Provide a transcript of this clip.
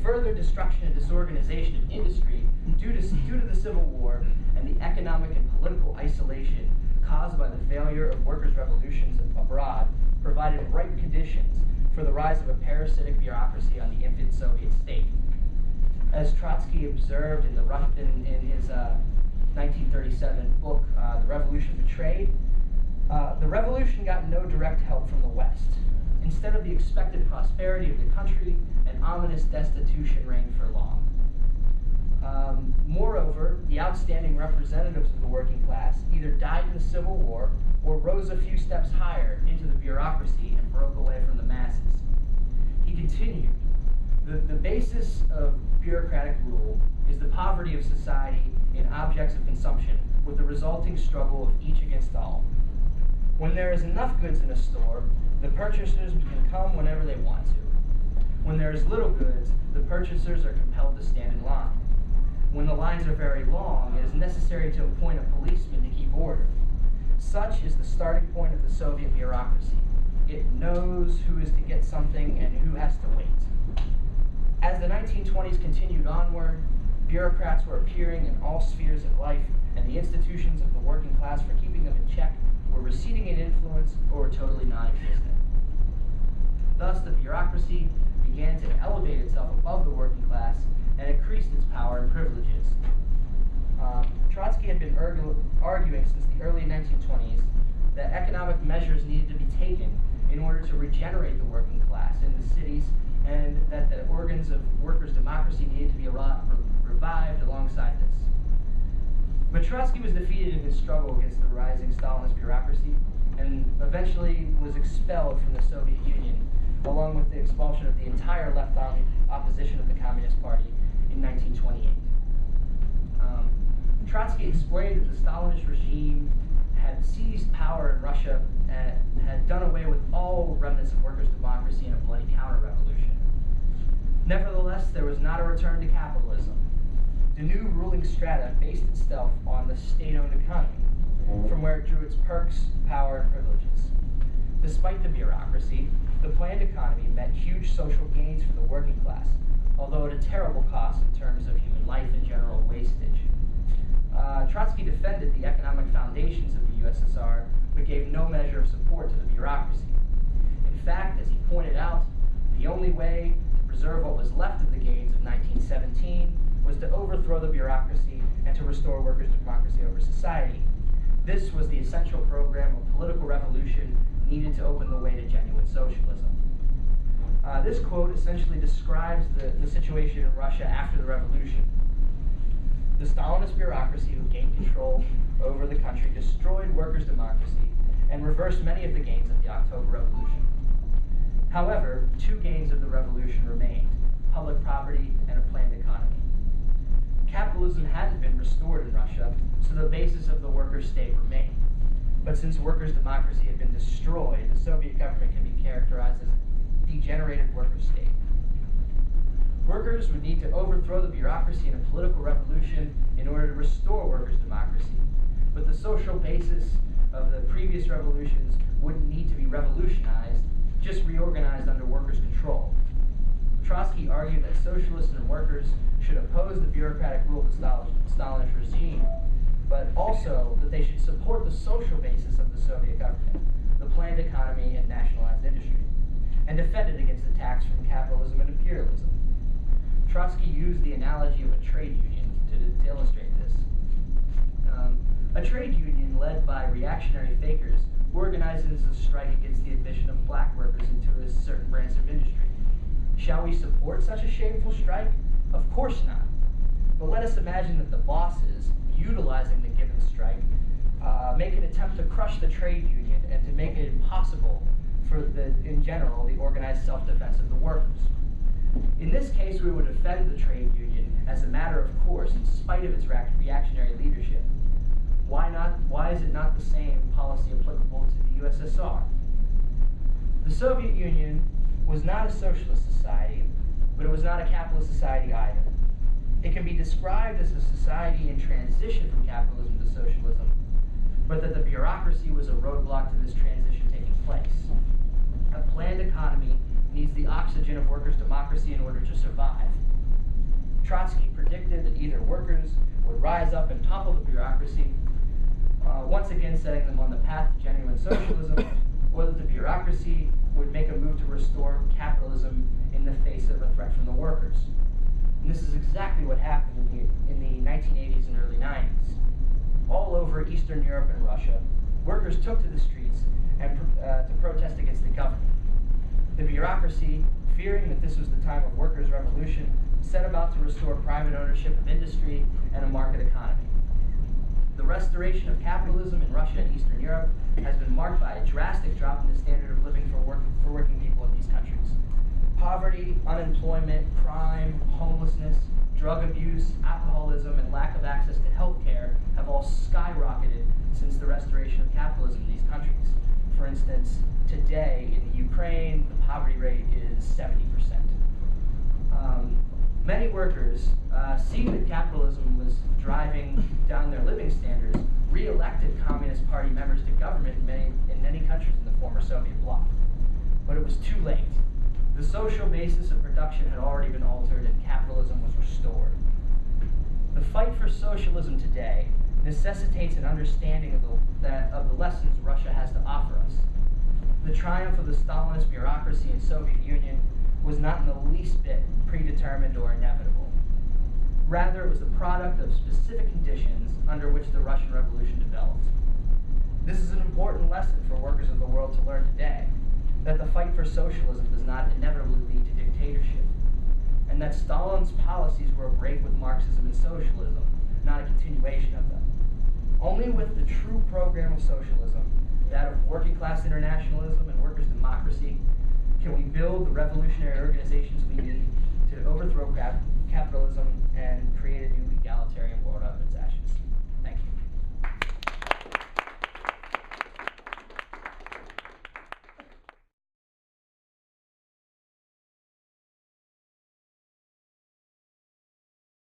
further destruction and disorganization of industry due to the Civil War and the economic and political isolation caused by the failure of workers' revolutions abroad provided ripe conditions for the rise of a parasitic bureaucracy on the infant Soviet state. As Trotsky observed in his 1937 book, The Revolution Betrayed, the revolution got no direct help from the West. Instead of the expected prosperity of the country, an ominous destitution reigned for long. Moreover, the outstanding representatives of the working class either died in the Civil War or rose a few steps higher into the bureaucracy and broke away from the masses. He continued, the basis of bureaucratic rule is the poverty of society in objects of consumption with the resulting struggle of each against all. When there is enough goods in a store, the purchasers can come whenever they want to. When there is little goods, the purchasers are compelled to stand in line. When the lines are very long, it is necessary to appoint a policeman to keep order. Such is the starting point of the Soviet bureaucracy. It knows who is to get something and who has to wait. As the 1920s continued onward, bureaucrats were appearing in all spheres of life, and the institutions of the working class for keeping them in check were receding in influence or were totally non-existent. Thus, the bureaucracy began to elevate itself above the working class and increased its power and privileges. Trotsky had been arguing since the early 1920s that economic measures needed to be taken in order to regenerate the working class in the cities, and that the organs of workers' democracy needed to be revived alongside this. But Trotsky was defeated in his struggle against the rising Stalinist bureaucracy and eventually was expelled from the Soviet Union, along with the expulsion of the entire left opposition of the Communist Party in 1928. Trotsky explained that the Stalinist regime had seized power in Russia and had done away with all remnants of workers' democracy in a bloody counter-revolution. Nevertheless, there was not a return to capitalism. The new ruling strata based itself on the state-owned economy, from where it drew its perks, power, and privileges. Despite the bureaucracy, the planned economy meant huge social gains for the working class, although at a terrible cost in terms of human life and general wastage. Trotsky defended the economic foundations of the USSR, but gave no measure of support to the bureaucracy. In fact, as he pointed out, the only way to preserve what was left of the gains of 1917 was to overthrow the bureaucracy and to restore workers' democracy over society. This was the essential program of political revolution needed to open the way to genuine socialism. This quote essentially describes the situation in Russia after the revolution. The Stalinist bureaucracy, who gained control over the country, destroyed workers' democracy and reversed many of the gains of the October Revolution. However, two gains of the revolution remained: public property and a planned economy. Capitalism hadn't been restored in Russia, so the basis of the workers' state remained. But since workers' democracy had been destroyed, the Soviet government can be characterized as a degenerated workers' state. Workers would need to overthrow the bureaucracy in a political revolution in order to restore workers' democracy. But the social basis of the previous revolutions wouldn't need to be revolutionized, just reorganized under workers' control. Trotsky argued that socialists and workers should oppose the bureaucratic rule of the Stalinist regime, but also that they should support the social basis of the Soviet government, the planned economy and nationalized industry, and defend it against attacks from capitalism and imperialism. Trotsky used the analogy of a trade union to illustrate this. A trade union led by reactionary fakers organizes a strike against the admission of black workers into a certain branch of industry. Shall we support such a shameful strike? Of course not. But let us imagine that the bosses, utilizing the given strike, make an attempt to crush the trade union and to make it impossible for in general, the organized self-defense of the workers. In this case, we would defend the trade union as a matter of course, in spite of its reactionary leadership. Why not? Why is it not the same policy applicable to the USSR? The Soviet Union was not a socialist society, but it was not a capitalist society either. It can be described as a society in transition from capitalism to socialism, but that the bureaucracy was a roadblock to this transition taking place. A planned economy needs the oxygen of workers' democracy in order to survive. Trotsky predicted that either workers would rise up and topple the bureaucracy, once again setting them on the path to genuine socialism, or that the bureaucracy would make a move to restore capitalism in the face of a threat from the workers. And this is exactly what happened in the 1980s and early 90s. All over Eastern Europe and Russia, workers took to the streets to protest against the government. The bureaucracy, fearing that this was the time of workers' revolution, set about to restore private ownership of industry and a market economy. The restoration of capitalism in Russia and Eastern Europe has been marked by a drastic drop in the standard of living for working people in these countries. Poverty, unemployment, crime, homelessness, drug abuse, alcoholism, and lack of access to health care have all skyrocketed since the restoration of capitalism in these countries. For instance, today in the Ukraine, the poverty rate is 70%. Many workers, seeing that capitalism was driving down their living standards, re-elected Communist Party members to government in many countries in the former Soviet bloc. But it was too late. The social basis of production had already been altered and capitalism was restored. The fight for socialism today necessitates an understanding of the lessons Russia has to offer us. The triumph of the Stalinist bureaucracy in Soviet Union was not in the least bit predetermined or inevitable. Rather, it was the product of specific conditions under which the Russian Revolution developed. This is an important lesson for workers of the world to learn today, that the fight for socialism does not inevitably lead to dictatorship, and that Stalin's policies were a break with Marxism and socialism, not a continuation of them. Only with the true program of socialism, that of working class internationalism and workers' democracy, can we build the revolutionary organizations